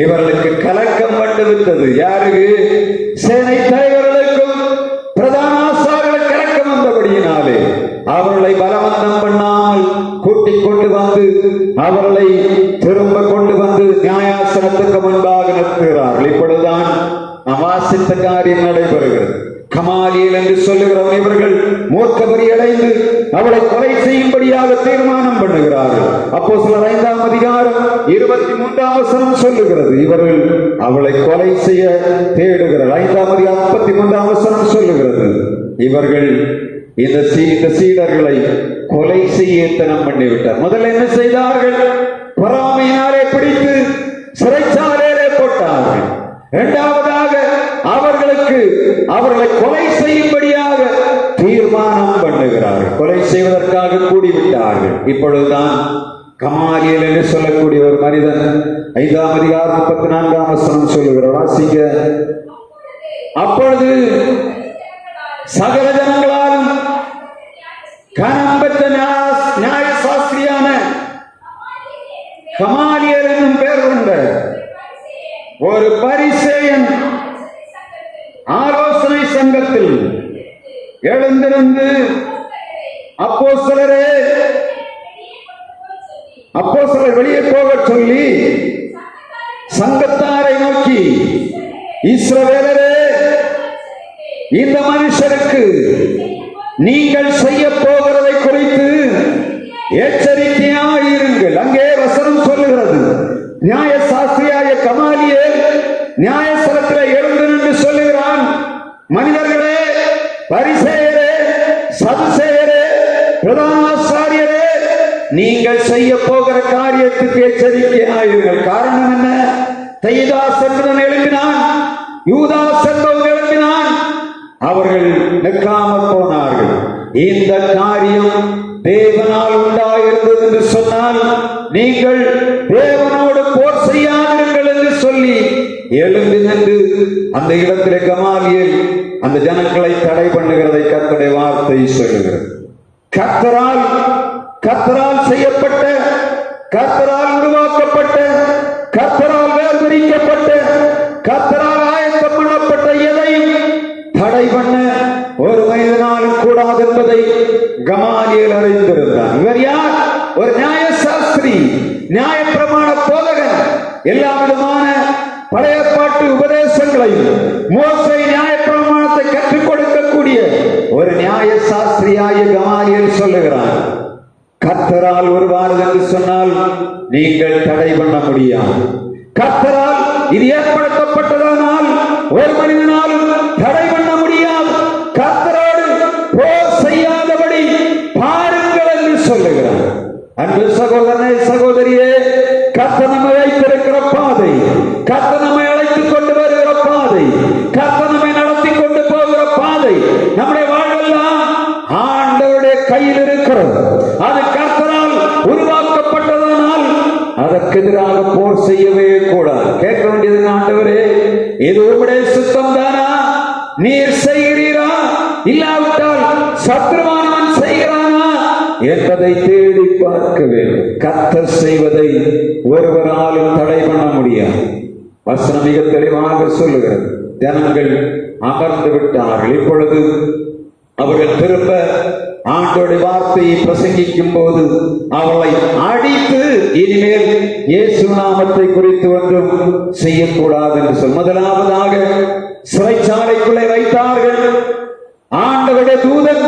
இவர்களுக்கு கலக்கம் வந்துவிட்டது. யாருக்கு? சேனை தலைவர்களுக்கும் பிரதான ஆசாரியர்களுக்கு கலக்கம் வந்தபடியினாலே அவர்களை பலவந்தம் பண்ணாமல் கூட்டிக் கொண்டு வந்து அவர்களை திரும்ப கொண்டு வந்து நியாயாசனத்துக்கு முன்பாக நிறுத்துகிறார்கள். இப்பொழுதுதான் வாசித்த காரியம் நடைபெறுகிறது. கமாலியேல் என்று சொல்லுகிறவன் இவர்கள் மூர்க்கபடி அடைந்து அவளை கொலை செய்யும்படியாக தீர்மானம் பண்ணுகிறார்கள். அப்போஸ்தலர் 5ஆம் அதிகாரம் 23ஆம் வசனம் சொல்லுகிறது, இவர்கள் அவளை கொலை செய்ய தேடுகிறார். 5ஆம் அதிகாரம் 33ஆம் வசனம் சொல்லுகிறது, இவர்கள் இந்த சீடர்களை கொலை செய்ய எத்தனம் பண்ணிவிட்டார். முதல்ல என்ன செய்தார்கள்? பொறாமையினாலே பிடித்து சிறைச்சாலையிலே போட்டார்கள். இரண்டாவதாக அவர்களை கொலை செய்யும்படியாக தீர்மானம் பண்ணுகிறார்கள். கொலை செய்வதற்காக கூடிவிட்டார்கள். இப்பொழுதுதான் கமாலியேல் என்று சொல்லக்கூடிய ஒரு மனிதன் 5ஆம் அதிகாரம் 34ஆம் வசனம் சொல்லுகிறார். வாசிங்க. அப்பொழுது சகல ஜனங்களாலும் கனம் பெற்ற நியாய சாஸ்திரியான கமாலியேல் என்னும் பெயர் கொண்ட ஒரு பரிசேயன் ஆலோசனை சங்கத்தில் எழுந்திருந்து, அப்போஸ்தலரை வெளியே போக சொல்லி சங்கத்தாரை நோக்கி, இஸ்ரவேலரே, இந்த மனுஷருக்கு நீங்கள் செய்ய போகிறதை குறித்து எச்சரிக்கையாயிருங்கள். அங்கே வசனம் சொல்லுகிறது, நியாய சாஸ்திரியாய கமாலியேல் நியாயஸ்தலத்தில் எழுந்து நின்று சொல்லுகிறான், மனிதர்களே, பரிசேயரே, சதுசேயரே, பிரதான ஆசாரியரே, நீங்கள் செய்ய போகிற காரியத்துக்கு எச்சரிக்கையாயிருங்கள். காரணம் என்ன? தெயுதாஸ் என்பவன் எழுப்பினான், யூதாஸ் என்பவன் எழுப்பினான். அவர்கள் நிற்காமல் போனார்கள். இந்த காரியம் தேவனால் உண்டாயிருந்தது என்று சொன்னால் நீங்கள் தேவனோடு போர் செய்யாதீர்கள் என்று சொல்லி எழுந்து நின்று அந்த இடத்திலே கமாலியேல் அந்த ஜனங்களை தடை பண்ணுகிறதை கர்த்தருடைய வார்த்தை சொல்லுகிறது. கர்த்தரால் செய்யப்பட்ட, கர்த்தரால் உருவாக்கப்பட்ட, கர்த்தரால் வேர்பிரிக்கப்பட்ட, கர்த்தரால் ஆயத்தம் பண்ணப்பட்ட எதையும் தடை பண்ண ஒரு மனிதனாலும் கூடாது என்பதை கமாலியேல் அறிந்திருந்தார். இவர் யார்? ஒரு நியாய சாஸ்திரி, நியாய பிரமாண போதகன். எல்லா விதமான பழைய பாட்டு உபதேசங்களையும் மோசே நியாய பிரமாணத்தை கற்றுக் கொடுக்கக்கூடிய ஒரு நியாய சாஸ்திரியாய கமாலியேல் சொல்லுகிறார், கர்த்தரால் உருவானது என்று சொன்னால் நீங்கள் தடை பண்ண முடியாது. கர்த்தரால் இது ஏற்படுத்தப்பட்டதானால் ஒரு மனிதனால் தடை பண்ண முடியாது. கர்த்தரோடு போர் செய்யாதபடி பாருங்கள் என்று சொல்லுகிறார். அன்பு சகோதரனே, சகோதரியே, கர்த்தர் நம்மை வைத்திருக்கிற பாதை, கர்த்தர் நம்மை அழைத்துக் கொண்டு வருகிற பாதை, கர்த்தர் நம்மை நடத்தி கொண்டு போகிற பாதை நம்முடைய வாழ்வெல்லாம் ஆண்டவருடைய கையில் இருக்கிறது. அது கர்த்தரால் உருவாக்கப்பட்டதனால் அதற்கு எதிராக போர் செய்யவே கூடாது. கேட்க வேண்டியது, ஆண்டவரே, இது உம்முடைய சுத்தம் தானா? நீர் செய்கிறீரா? இல்லாவிட்டால் சத்ருவானவன் செய்கிறானா என்பதை தேடி பார்க்க வேண்டும். கர்த்தர் செய்வதை ஒருவராலும் தடை பண்ண முடியாது. வசனம் மிக தெளிவாக சொல்லுகிறது. ஜனங்கள் அமர்ந்து விட்டார்கள். இப்பொழுது அவர்கள் திரும்ப ஆண்டோடைய வார்த்தையை பிரசங்கிக்கும் போது அவளை அடித்து இனிமேல் இயேசு நாமத்தை குறித்து ஒன்றும் செய்யக்கூடாது என்று சொல். முதலாவதாக சிறைச்சாலைக்குள்ளே வைத்தார்கள். ஆண்டவருடைய தூதன்,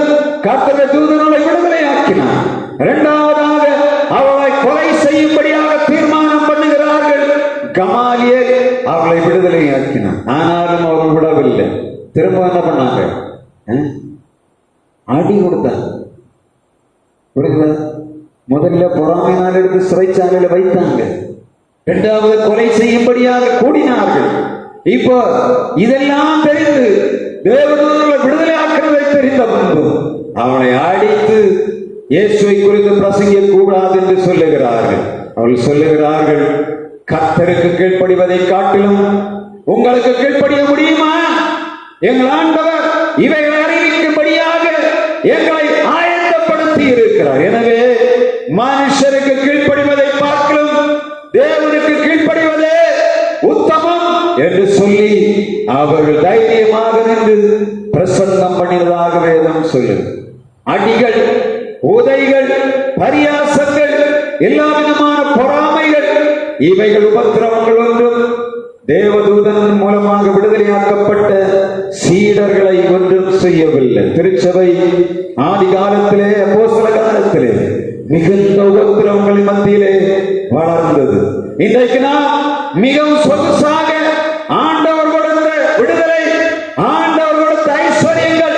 கர்த்தருடைய தூதனை விடுதலை ஆக்கினார். இரண்டாவதாக அவளை கொலை செய்யும்படியாக தீர்மானம் பண்ணுகிறார்கள். கமாலியேல் அவளை விடுதலை ஆக்கினார். ஆனாலும் அவர்கள் விடவில்லை. திரும்ப என்ன பண்ணாங்க? அடி கொடுத்தாங்க. முதல்ல பொறாமையினால் எடுத்து சிறைச்சாலையில வைத்தாங்க. இரண்டாவது கொலை செய்யும்படியாக கூடினார்கள். இப்போ இதெல்லாம் தெரிந்து தேவதூதர்களை விடுதலை ஆக்கிறதை தெரிந்த பின்பு அவளை அடித்து இயேசுவை குறித்து பிரசங்கிக்க கூடாது என்று சொல்லுகிறார்கள். அவர்கள் சொல்லுகிறார்கள், கர்த்தருக்கு கீழ்ப்படிவதை காட்டிலும் உங்களுக்கு கீழ்ப்படிய முடியுமா? எங்கள் ஆண்டவர் இவைகளை அறிவிக்கும்படியாக எங்களை ஆயத்தப்படுத்தி இருக்கிறார். எனவே மனுஷருக்கு கீழ்ப்படிவதை பார்க்கலாம் தேவனுக்கு கீழ்ப்படிவதே என்று சொல்லி அவர்கள் தைரியமாக நின்று பிரசன்னம் பண்ணினதாக வேதம் சொல்லுது. அடிகள், உதைகள், பரியாசங்கள், எல்லா விதமான பொறாமைகள், இவைகள் உபத்திரவங்கள் ஒன்றும் தேவதூதன் மூலமாக விடுதலையாக்கப்பட்ட சீடர்களை ஒன்றும் செய்யவில்லை. திருச்சபை ஆதி காலத்திலே, அப்போஸ்தல காலத்திலே மிகுந்த உபத்திரவங்களின் மத்தியிலே வளர்ந்தது. இன்றைக்கு நாம் மிகவும் சொகுசாக ஆண்டவர் கொடுத்த விடுதலை, ஆண்டவர் கொடுத்த ஐஸ்வர்யங்கள்,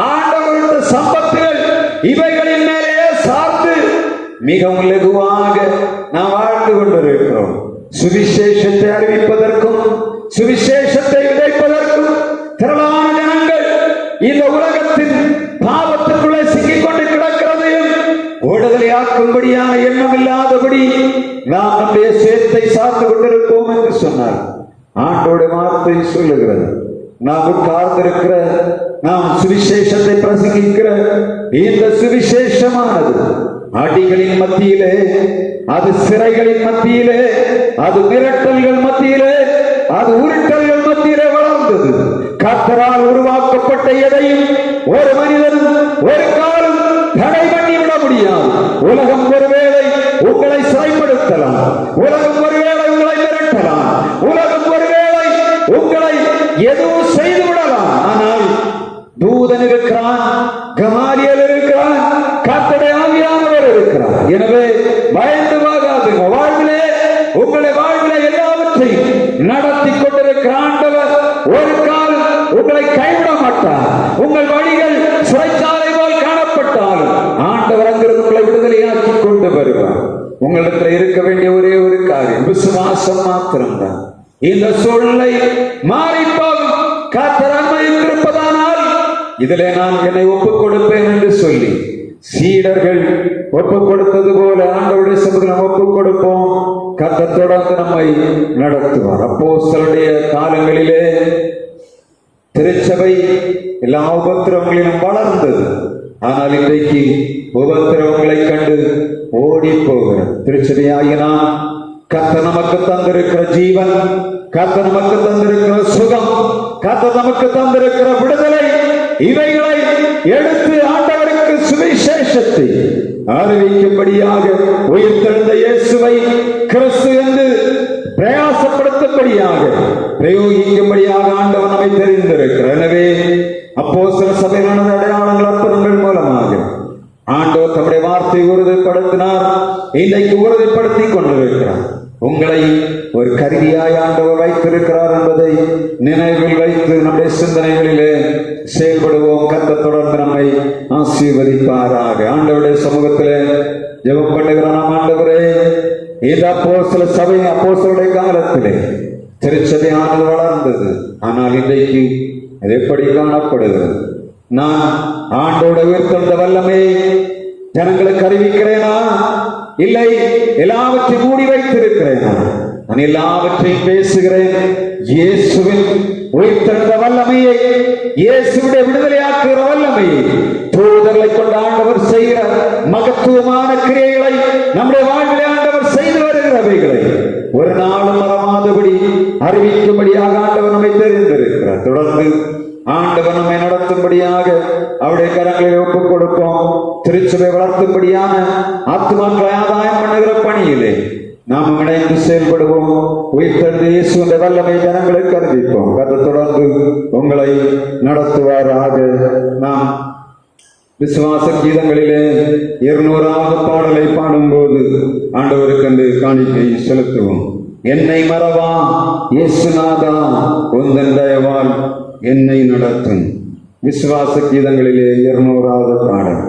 ஆண்டவர் கொடுத்த சம்பத்துகள், இவைகளின் மேலே சார்ந்து மிகவும் லகுவாக நாம் வாழ்ந்து கொண்டிருக்கிறோம். சுவிசேஷத்தை அறிவிப்பதற்கும் சுவிசேஷத்தை விதைப்பதற்கும் திரளான ஜனங்கள் இந்த உலகத்தின் பாவத்துக்குள்ளே சிக்கிக் கொண்டு கிடக்கிறதையும் விடுதலையாக்கும்படியான எண்ணம் இல்லாதபடி நாம் நம்முடைய சேத்தை சார்ந்து கொண்டிருப்போம் என்று சொன்னார். ஆண்டோட வார்த்தை சொல்லுகிறது, நாம் உட்கார்ந்திருக்கிற, நாம் சுவிசேஷத்தை பிரசங்கிக்கிற இந்த சுவிசேஷமானது அடிகளின் மத்தியிலே, அது சிறைகளின் மத்தியிலே, அது மிரட்டல்கள் மத்தியிலே, அது உருட்டல்கள் மத்தியிலே வளர்ந்தது. கர்த்தரால் உருவாக்கப்பட்ட எதையும் ஒரு மனிதனும் ஒரு காலம் தடை பண்ணிவிட முடியாது. உலகம் ஒருவேளை உங்களை சிறைப்படுத்தலாம், உலகம் ஒருவேளை உங்களை மிரட்டலாம், உலகம் ஒருவேளை உங்களை எதுவும் செய்து விடலாம். ஆனால் தூதன் இருக்கிறான், கமாலியல் இருக்கிறான், கர்த்தருடைய ஆவியானவர் இருக்கிறார். எனவே பயந்து போகாதீங்க. வாழ்விலே, உங்களுடைய வாழ்விலே எல்லாவற்றையும் நடத்தி கொண்டிருக்கிற ஆண்டவர் ஒரு காலம் உங்களை கைவிட மாட்டார். உங்கள் வழிகள் சிறைச்சாலை போல் காணப்பட்டாலும் ஆண்டவர் அங்கிருந்து உங்களை விடுதலையாக்கி கொண்டு வருவார். உங்களிடத்தில் இருக்க வேண்டிய ஒரே ஒரு காரியம் விசுவாசம் மாத்திரம்தான். இந்த சூழ்நிலை மாறி போகும். கர்த்தர் அனுமதித்திருப்பதானால் இதிலே நான் என்னை ஒப்புக் கொடுப்பேன் என்று சொல்லி சீடர்கள் ஒப்புக் கொடுத்தது போல ஆண்டவருடைய சமூகத்தில் ஒப்புக் கொடுப்போம். கர்த்தர் தொடர்ந்து நம்மை நடத்துவார். அப்போஸ்தலருடைய காலங்களிலே திருச்சபை எல்லா உபத்திரவங்களிலும் வளர்ந்தது. ஆனால் இன்றைக்கு உபத்திரவங்களை கண்டு ஓடி போகிற திருச்சபையாகினா கர்த்தர் நமக்கு தந்திருக்கிற ஜீவன், கர்த்தர் நமக்கு தந்திருக்கிற சுகம், கர்த்தர் நமக்கு தந்திருக்கிற விடுதலை, இவைகளை எடுத்து ஆண்டவருக்கு சுவிசேஷத்தை அறிவிக்கும்படியாக உயிர்த்தெழுந்த இயேசுவை கிறிஸ்து என்று பிரயாசப்படுத்தும்படியாக பிரயோகிக்கும்படியாக ஆண்டவர் நம்மை தெரிந்திருக்கிறார். எனவே அப்போஸ்தல சபையிலான அடையாளங்கள் அற்புதங்கள் மூலமாக ஆண்டவர் தம்முடைய வார்த்தை உறுதிப்படுத்தினார். இன்றைக்கு உறுதிப்படுத்திக் கொண்டிருக்கிறார். உங்களை ஒரு கருவியாய் ஆண்டவர் வைத்திருக்கிறார் என்பதை நினைவில் வைத்து நம்முடைய சிந்தனைகளிலே செயல்படுவோம். கர்த்தர் தொடர்ந்து நம்மை ஆசீர்வதிப்பாராக. ஆண்டவருடைய சமூகத்திலே ஜெபம் பண்ணுகிற நாம், ஆண்டவரே, இந்த அப்போஸ்தல சபை அப்போஸ்தலருடைய காலத்திலே திருச்சபையானது வளர்ந்தது. ஆனால் இன்றைக்கு அது எப்படி காணப்படுகிறது? நான் ஆண்டோட உயிர்த்தெழுந்த வல்லமை ஜனங்களுக்கு அறிவிக்கிறேனா? இல்லை, எல்லாவற்றையும் மூடி வைத்திருக்கிறேனா? நான் எல்லாவற்றையும் பேசுகிறேன். இயேசுவின் உயிர்த்தெழுந்த வல்லமையை, இயேசுடைய விடுதலையாக்குகிற வல்லமையை, தூதர்களை கொண்ட ஆண்டவர் செய்கிற மகத்துவமான கிரியைகளை, நம்முடைய வாழ்விலே ஆண்டவர் செய்து வருகிறவைகளை ஒரு நாளும் மறவாதபடி அறிவிக்கும்படியாக ஆண்டவர் நம்மை தெரிந்திருக்கிறார். தொடர்ந்து ஆண்டவர் நம்மை நடத்தும்படியாக அவருடைய கரங்களில் ஒப்புக் கொடுப்போம். திருச்சபை வளர்த்தும்படியான ஆத்துமாக்களை ஆதாயம் பண்ணுகிற பணியிலே நாம் இணைந்து செயல்படுவோம். உயிர்த்தெழுந்த இயேசுவின் வல்லமை ஜனங்களுக்கு அறிவிப்போம். கர்த்தர் தொடர்ந்து உங்களை நடத்துவாராக. நாம் விசுவாச கீதங்களிலே 200வது பாடலை பாடும்போது ஆண்டவருக்கு காணிக்கை செலுத்துவோம். என்னை மறவா இயேசுநாதா, உந்தன் தயவால் என்னை நடத்தும். விசுவாச கீதங்களிலே 200வது பாடல்.